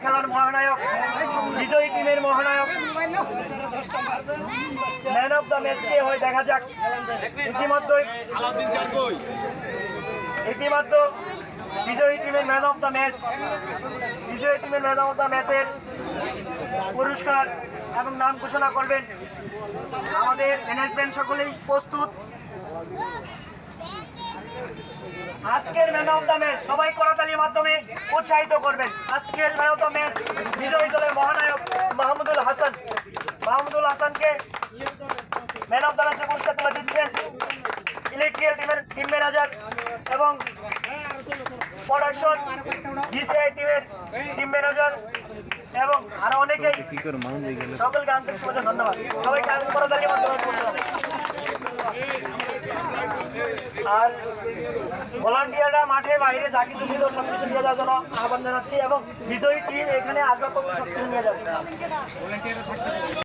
খেলার মহানায়ক, বিজয়ী টিমের মহানায়ক, ম্যান অফ দ্য ম্যাচ কে হয় দেখা যাক। ইতিমধ্যে বিজয়ী টিমের ম্যান অফ দ্য ম্যাচের পুরস্কার এবং নাম ঘোষণা করবেন। আমাদের ম্যানেজমেন্ট সকলেই প্রস্তুত। আজকের ম্যান অফ দ্য ম্যাচ সবাই করতালির মাধ্যমে উৎসাহিত করবেন। আজকের ম্যান অফ দ্য ম্যাচ বিজয়ী দলের মহানায়ক মাহমুদুল হাসানকে ম্যান অফ দ্য ম্যাচের পুরস্কার তুলে দিচ্ছেন ইলেকট্রিক্যাল টিমের টিম ম্যানেজার এবং প্রোডাকশন জিসিআই টিমের টিম ম্যানেজার এবং আরো অনেকেই। সকলকে আন্তরিক শুভেচ্ছা, ধন্যবাদ। সবাইকে করতালির মাধ্যমে আর ভলান্টিয়াররা মাঠে বাইরে যা কিছু ছিল সবকিছু নিয়ে যাওয়ার জন্য আহ্বান জানাচ্ছি এবং বিজয়ী টিম এখানে আসবাবপত্র সবকিছু নিয়ে যাবে।